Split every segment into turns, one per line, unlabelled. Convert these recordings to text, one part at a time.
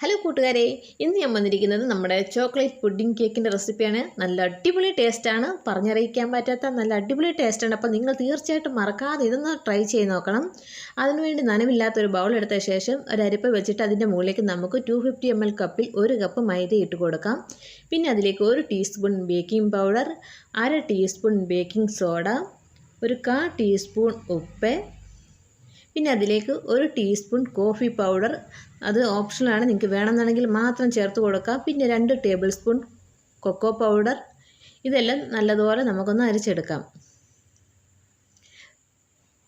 Hello കൂട്ടുകാരെ, ഇന്ന് ഞാൻ വന്നിരിക്കുന്നത് നമ്മുടെ ചോക്ലേറ്റ് പുഡിംഗ് കേക്കിൻ്റെ റെസിപ്പിയാണ്. നല്ല അടിപൊളി ടേസ്റ്റാണ്, പറഞ്ഞറിയിക്കാൻ പറ്റാത്ത നല്ല അടിപൊളി ടേസ്റ്റാണ്. അപ്പോൾ നിങ്ങൾ തീർച്ചയായിട്ടും മറക്കാതെ ഇതൊന്ന് ട്രൈ ചെയ്ത് നോക്കണം. അതിനുവേണ്ടി നനവില്ലാത്തൊരു ബൗൾ എടുത്ത ശേഷം ഒരു അരിപ്പ വെച്ചിട്ട് അതിൻ്റെ മുകളിലേക്ക് നമുക്ക് 250 ml കപ്പിൽ 1 കപ്പ് മൈദ ഇട്ട് കൊടുക്കാം. പിന്നെ അതിലേക്ക് 1 teaspoon baking powder, 1/2 teaspoon baking soda, 1/4 teaspoon ഉപ്പ്, പിന്നെ അതിലേക്ക് 1 ടീസ്പൂൺ കോഫി പൗഡർ, അത് ഓപ്ഷണലാണ്, നിങ്ങൾക്ക് വേണമെന്നുണ്ടെങ്കിൽ മാത്രം ചേർത്ത് കൊടുക്കാം. പിന്നെ 2 ടേബിൾ സ്പൂൺ കൊക്കോ പൗഡർ. ഇതെല്ലാം നല്ലതുപോലെ നമുക്കൊന്ന് അരച്ചെടുക്കാം.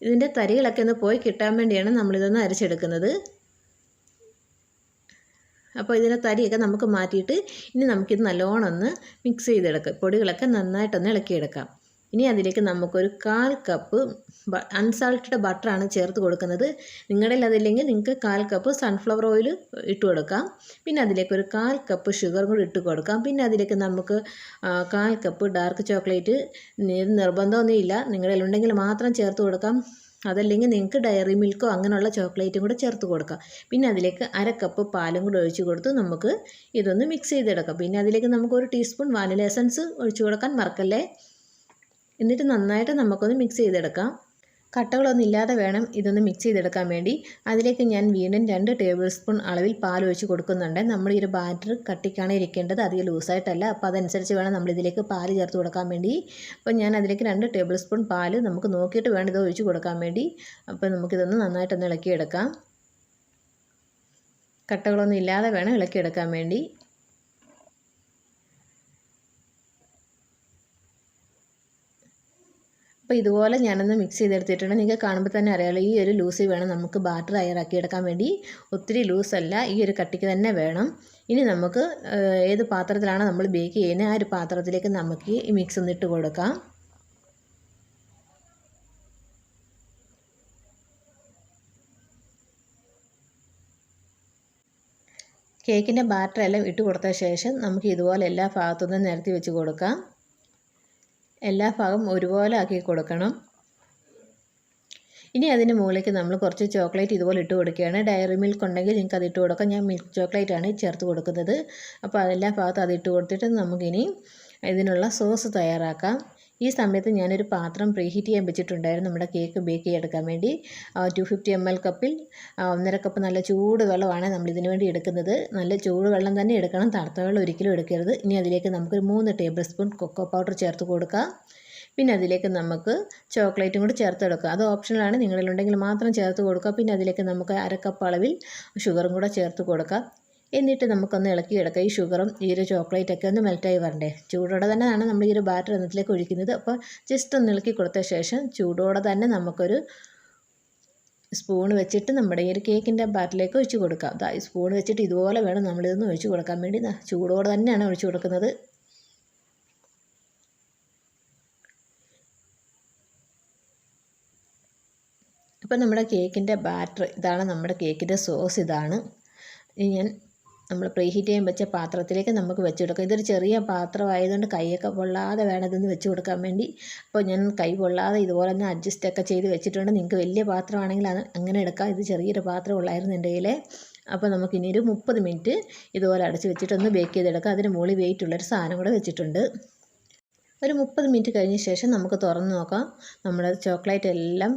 ഇതിൻ്റെ തരികളൊക്കെ ഒന്ന് പോയി കിട്ടാൻ വേണ്ടിയാണ് നമ്മളിതൊന്ന് അരച്ചെടുക്കുന്നത്. അപ്പോൾ ഇതിൻ്റെ തരിയൊക്കെ നമുക്ക് മാറ്റിയിട്ട് ഇനി നമുക്കിത് നല്ലോണം ഒന്ന് മിക്സ് ചെയ്തെടുക്കാം. പൊടികളൊക്കെ നന്നായിട്ടൊന്ന് ഇളക്കിയെടുക്കാം. ഇനി അതിലേക്ക് നമുക്കൊരു 1/4 കപ്പ് അൺസാൾട്ടഡ് ബട്ടറാണ് ചേർത്ത് കൊടുക്കുന്നത്. നിങ്ങളുടെ അതില്ലെങ്കിൽ നിങ്ങൾക്ക് 1/4 കപ്പ് സൺഫ്ലവർ ഓയിൽ ഇട്ട് കൊടുക്കാം. പിന്നെ അതിലേക്ക് ഒരു 1/4 കപ്പ് ഷുഗർ കൂടി ഇട്ട് കൊടുക്കാം. പിന്നെ അതിലേക്ക് നമുക്ക് 1/4 കപ്പ് ഡാർക്ക് ചോക്ലേറ്റ്, നിർബന്ധമൊന്നുമില്ല, നിങ്ങളുടെ ഉണ്ടെങ്കിൽ മാത്രം ചേർത്ത് കൊടുക്കാം. അതല്ലെങ്കിൽ നിങ്ങൾക്ക് ഡയറി മിൽക്കോ അങ്ങനെയുള്ള ചോക്ലേറ്റും കൂടെ ചേർത്ത് കൊടുക്കാം. പിന്നെ അതിലേക്ക് 1/2 കപ്പ് പാലും കൂടെ ഒഴിച്ച് കൊടുത്ത് നമുക്ക് ഇതൊന്ന് മിക്സ് ചെയ്തെടുക്കാം. പിന്നെ അതിലേക്ക് നമുക്ക് 1 ടീസ്പൂൺ വാനില എസൻസ് ഒഴിച്ച് കൊടുക്കാൻ മറക്കല്ലേ. എന്നിട്ട് നന്നായിട്ട് നമുക്കൊന്ന് മിക്സ് ചെയ്തെടുക്കാം. കട്ടകളൊന്നും ഇല്ലാതെ വേണം ഇതൊന്ന് മിക്സ് ചെയ്തെടുക്കാൻ വേണ്ടി. അതിലേക്ക് ഞാൻ വീണ്ടും 2 ടേബിൾ സ്പൂൺ അളവിൽ പാൽ ഒഴിച്ച് കൊടുക്കുന്നുണ്ട്. നമ്മൾ ഈ ഒരു ബാറ്റർ കട്ടിക്കാണ് ഇരിക്കേണ്ടത്, അധികം ലൂസായിട്ടല്ല. അപ്പോൾ അതനുസരിച്ച് വേണം നമ്മളിതിലേക്ക് പാൽ ചേർത്ത് കൊടുക്കാൻ വേണ്ടി. അപ്പോൾ ഞാൻ അതിലേക്ക് 2 ടേബിൾ സ്പൂൺ പാൽ നമുക്ക് നോക്കിയിട്ട് വേണം ഇത് ഒഴിച്ച് കൊടുക്കാൻ വേണ്ടി. അപ്പോൾ നമുക്കിതൊന്ന് നന്നായിട്ടൊന്ന് ഇളക്കിയെടുക്കാം. കട്ടകളൊന്നും ഇല്ലാതെ വേണം ഇളക്കിയെടുക്കാൻ വേണ്ടി. അപ്പോൾ ഇതുപോലെ ഞാനൊന്ന് മിക്സ് ചെയ്തെടുത്തിട്ടുണ്ട്. നിങ്ങൾക്ക് കാണുമ്പോൾ തന്നെ അറിയാമല്ലോ, ഈ ഒരു ലൂസിൽ വേണം നമുക്ക് ബാറ്റർ തയ്യാറാക്കിയെടുക്കാൻ വേണ്ടി. ഒത്തിരി ലൂസല്ല, ഈ ഒരു കട്ടിക്ക് തന്നെ വേണം. ഇനി നമുക്ക് ഏത് പാത്രത്തിലാണ് നമ്മൾ ബേക്ക് ചെയ്യുന്നത് ആ ഒരു പാത്രത്തിലേക്ക് നമുക്ക് ഈ മിക്സ് ഒന്ന് ഇട്ട് കൊടുക്കാം. കേക്കിൻ്റെ ബാറ്റർ എല്ലാം ഇട്ട് കൊടുത്ത ശേഷം നമുക്ക് ഇതുപോലെ എല്ലാ ഭാഗത്തുനിന്നും നിരത്തി വെച്ച് കൊടുക്കാം. എല്ലാ ഭാഗം ഒരുപോലെ ആക്കി കൊടുക്കണം. ഇനി അതിന് മുകളിലേക്ക് നമ്മൾ കുറച്ച് ചോക്ലേറ്റ് ഇതുപോലെ ഇട്ട് കൊടുക്കുകയാണ്. ഡയറി മിൽക്ക് ഉണ്ടെങ്കിൽ നിങ്ങൾക്ക് അത് ഇട്ട് കൊടുക്കാം. ഞാൻ മിൽക്ക് ചോക്ലേറ്റാണ് ചേർത്ത് കൊടുക്കുന്നത്. അപ്പോൾ അതെല്ലാ ഭാഗത്തും അത് ഇട്ട് കൊടുത്തിട്ട് നമുക്കിനി ഇതിനുള്ള സോസ് തയ്യാറാക്കാം. ഈ സമയത്ത് ഞാനൊരു പാത്രം പ്രീഹീറ്റ് ചെയ്യാൻ വെച്ചിട്ടുണ്ടായിരുന്നു നമ്മുടെ കേക്ക് ബേക്ക് ചെയ്തെടുക്കാൻ വേണ്ടി. 250 ml കപ്പിൽ 1.5 കപ്പ് നല്ല ചൂട് വെള്ളമാണ് നമ്മളിതിന് വേണ്ടി എടുക്കുന്നത്. നല്ല ചൂട് വെള്ളം തന്നെ എടുക്കണം, തണുത്ത വെള്ളം ഒരിക്കലും എടുക്കരുത്. ഇനി അതിലേക്ക് നമുക്കൊരു 3 ടേബിൾ സ്പൂൺ കൊക്കോ പൗഡർ ചേർത്ത് കൊടുക്കാം. പിന്നെ അതിലേക്ക് നമുക്ക് ചോക്ലേറ്റും കൂടി ചേർത്ത് കൊടുക്കുക. അത് ഓപ്ഷണലാണ്, നിങ്ങളിലുണ്ടെങ്കിൽ മാത്രം ചേർത്ത് കൊടുക്കുക. പിന്നെ അതിലേക്ക് നമുക്ക് 1/2 കപ്പ് അളവിൽ ഷുഗറും കൂടെ ചേർത്ത് കൊടുക്കാം. എന്നിട്ട് നമുക്കൊന്ന് ഇളക്കിയെടുക്കാം. ഈ ഷുഗറും ഈ ഒരു ചോക്ലേറ്റൊക്കെ ഒന്ന് മെൽറ്റായി വരണ്ടേ. ചൂടോടെ തന്നെയാണ് നമ്മൾ ഈ ഒരു ബാറ്റർ എന്നതിലേക്ക് ഒഴിക്കുന്നത്. അപ്പോൾ ജസ്റ്റ് ഒന്ന് ഇളക്കി കൊടുത്ത ശേഷം ചൂടോടെ തന്നെ നമുക്കൊരു സ്പൂൺ വെച്ചിട്ട് നമ്മുടെ ഈ ഒരു കേക്കിൻ്റെ ബാറ്ററിലേക്ക് ഒഴിച്ച് കൊടുക്കാം. ഈ സ്പൂൺ വെച്ചിട്ട് ഇതുപോലെ വേണം നമ്മളിതൊന്ന് ഒഴിച്ച് കൊടുക്കാൻ വേണ്ടി. ചൂടോടെ തന്നെയാണ് ഒഴിച്ച് കൊടുക്കുന്നത്. അപ്പോൾ നമ്മുടെ കേക്കിൻ്റെ ബാറ്റർ ഇതാണ്, നമ്മുടെ കേക്കിൻ്റെ സോസ് ഇതാണ്. ഇനി നമ്മൾ പ്രീഹീറ്റ് ചെയ്യാൻ വെച്ച പാത്രത്തിലേക്ക് നമുക്ക് വെച്ച് കൊടുക്കാം. ഇതൊരു ചെറിയ പാത്രമായതുകൊണ്ട് കൈയൊക്കെ പൊള്ളാതെ വേണം ഇതൊന്ന് വെച്ച് കൊടുക്കാൻ വേണ്ടി. അപ്പോൾ ഞാൻ കൈ പൊള്ളാതെ ഇതുപോലെ ഒന്ന് അഡ്ജസ്റ്റൊക്കെ ചെയ്ത് വെച്ചിട്ടുണ്ട്. നിങ്ങൾക്ക് വലിയ പാത്രമാണെങ്കിൽ അത് അങ്ങനെ എടുക്കാം. ഇത് ചെറിയൊരു പാത്രം ഉള്ളായിരുന്നു എൻ്റെ കയ്യിൽ. അപ്പോൾ നമുക്കിനി ഒരു 30 മിനിറ്റ് ഇതുപോലെ അടച്ച് വെച്ചിട്ടൊന്ന് ബേക്ക് ചെയ്തെടുക്കാം. അതിന് മുകളിൽ വെയിറ്റുള്ളൊരു സാധനം കൂടെ വെച്ചിട്ടുണ്ട്. ഒരു 30 മിനിറ്റ് കഴിഞ്ഞ ശേഷം നമുക്ക് തുറന്ന് നോക്കാം. നമ്മുടെ ചോക്ലേറ്റ് എല്ലാം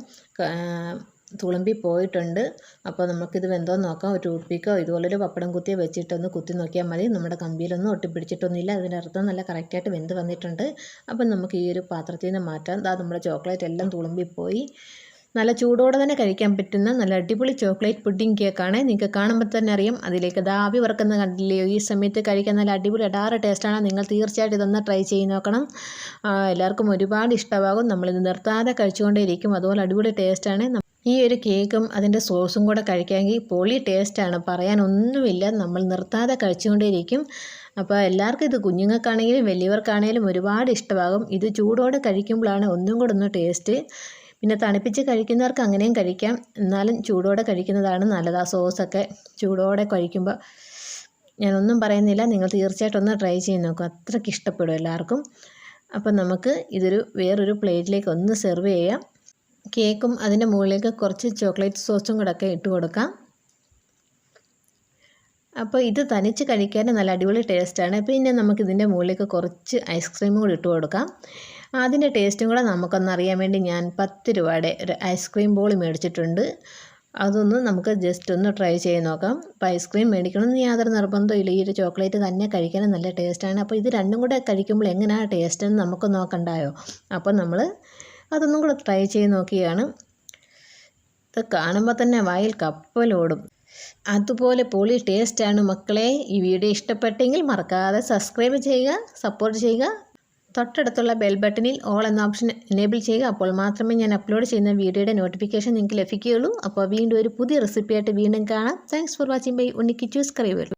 തുളുമ്പി പോയിട്ടുണ്ട്. അപ്പോൾ നമുക്കിത് വെന്തോന്ന് നോക്കാം. ഒരു ടൂത്ത് പിക്കോ ഇതുപോലൊരു പപ്പടം കുത്തിയോ വെച്ചിട്ടൊന്ന് കുത്തി നോക്കിയാൽ മതി. നമ്മുടെ കമ്പിയിലൊന്നും ഒട്ടിപ്പിടിച്ചിട്ടൊന്നുമില്ല. അതിൻ്റെ അർത്ഥം നല്ല കറക്റ്റായിട്ട് വെന്ത് വന്നിട്ടുണ്ട്. അപ്പം നമുക്ക് ഈ ഒരു പാത്രത്തിൽ നിന്ന് മാറ്റാം. നമ്മുടെ ചോക്ലേറ്റ് എല്ലാം തുളുമ്പിപ്പോയി. നല്ല ചൂടോടെ തന്നെ കഴിക്കാൻ പറ്റുന്ന നല്ല അടിപൊളി ചോക്ലേറ്റ് പുഡിംഗ് കേക്കാണ്. നിങ്ങൾക്ക് കാണുമ്പോൾ തന്നെ അറിയാം. അതിലേക്ക് ആവി വറക്കുന്ന കണ്ടില്ലയോ. ഈ സമയത്ത് കഴിക്കാൻ നല്ല അടിപൊളി അടാറ് ടേസ്റ്റാണ്. നിങ്ങൾ തീർച്ചയായിട്ടും ഇതൊന്ന് ട്രൈ ചെയ്ത് നോക്കണം. എല്ലാവർക്കും ഒരുപാട് ഇഷ്ടമാകും. നമ്മളിത് നിർത്താതെ കഴിച്ചുകൊണ്ടേയിരിക്കും. അതുപോലെ അടിപൊളി ടേസ്റ്റാണ്. ഈ ഒരു കേക്കും അതിൻ്റെ സോസും കൂടെ കഴിക്കാമെങ്കിൽ പൊളി ടേസ്റ്റാണ്, പറയാനൊന്നുമില്ല. നമ്മൾ നിർത്താതെ കഴിച്ചുകൊണ്ടേയിരിക്കും. അപ്പോൾ എല്ലാവർക്കും ഇത്, കുഞ്ഞുങ്ങൾക്കാണെങ്കിലും വലിയവർക്കാണെങ്കിലും ഒരുപാട് ഇഷ്ടമാകും. ഇത് ചൂടോടെ കഴിക്കുമ്പോഴാണ് ഒന്നും കൂടെ ഒന്ന് ടേസ്റ്റ്. പിന്നെ തണുപ്പിച്ച് കഴിക്കുന്നവർക്ക് അങ്ങനെയും കഴിക്കാം, എന്നാലും ചൂടോടെ കഴിക്കുന്നതാണ് നല്ലത്. ആ സോസൊക്കെ ചൂടോടെ കഴിക്കുമ്പോൾ ഞാനൊന്നും പറയുന്നില്ല, നിങ്ങൾ തീർച്ചയായിട്ടും ഒന്ന് ട്രൈ ചെയ്ത് നോക്കും. അത്രയ്ക്ക് ഇഷ്ടപ്പെടും എല്ലാവർക്കും. അപ്പം നമുക്ക് ഇതൊരു വേറൊരു പ്ലേറ്റിലേക്ക് ഒന്ന് സെർവ് ചെയ്യാം. കേക്കും അതിൻ്റെ മുകളിലേക്ക് കുറച്ച് ചോക്ലേറ്റ് സോസും കൂടെ ഒക്കെ ഇട്ട് കൊടുക്കാം. അപ്പോൾ ഇത് തനിച്ച് കഴിക്കാൻ നല്ല അടിപൊളി ടേസ്റ്റാണ്. പിന്നെ നമുക്കിതിൻ്റെ മുകളിലേക്ക് കുറച്ച് ഐസ്ക്രീമും കൂടി ഇട്ട് കൊടുക്കാം. അതിൻ്റെ ടേസ്റ്റും കൂടെ നമുക്കൊന്നറിയാൻ വേണ്ടി ഞാൻ 10 രൂപയുടെ ഒരു ഐസ്ക്രീം ബോൾ മേടിച്ചിട്ടുണ്ട്. അതൊന്ന് നമുക്ക് ജസ്റ്റ് ഒന്ന് ട്രൈ ചെയ്ത് നോക്കാം. അപ്പോൾ ഐസ്ക്രീം മേടിക്കണമെന്ന് യാതൊരു നിർബന്ധമില്ല. ഈ ഒരു ചോക്ലേറ്റ് തന്നെ കഴിക്കാനും നല്ല ടേസ്റ്റാണ്. അപ്പോൾ ഇത് രണ്ടും കൂടെ കഴിക്കുമ്പോൾ എങ്ങനെയാണ് ടേസ്റ്റ് എന്ന് നമുക്ക് നോക്കണ്ടായോ. അപ്പോൾ നമ്മൾ അതൊന്നും കൂടെ ട്രൈ ചെയ്ത് നോക്കിയാണ്. ഇത് കാണുമ്പോൾ തന്നെ വായിൽ കപ്പലോടും. അതുപോലെ പൊളി ടേസ്റ്റാണ് മക്കളെ. ഈ വീഡിയോ ഇഷ്ടപ്പെട്ടെങ്കിൽ മറക്കാതെ സബ്സ്ക്രൈബ് ചെയ്യുക, സപ്പോർട്ട് ചെയ്യുക. തൊട്ടടുത്തുള്ള ബെൽ ബട്ടണിൽ ഓൾ എന്ന ഓപ്ഷൻ എനേബിൾ ചെയ്യുക. അപ്പോൾ മാത്രമേ ഞാൻ അപ്ലോഡ് ചെയ്യുന്ന വീഡിയോയുടെ നോട്ടിഫിക്കേഷൻ നിങ്ങൾക്ക് ലഭിക്കുകയുള്ളൂ. അപ്പോൾ വീണ്ടും ഒരു പുതിയ റെസിപ്പിയായിട്ട് വീണ്ടും കാണാം. Thanks for watching bye Unni Kichus curry world.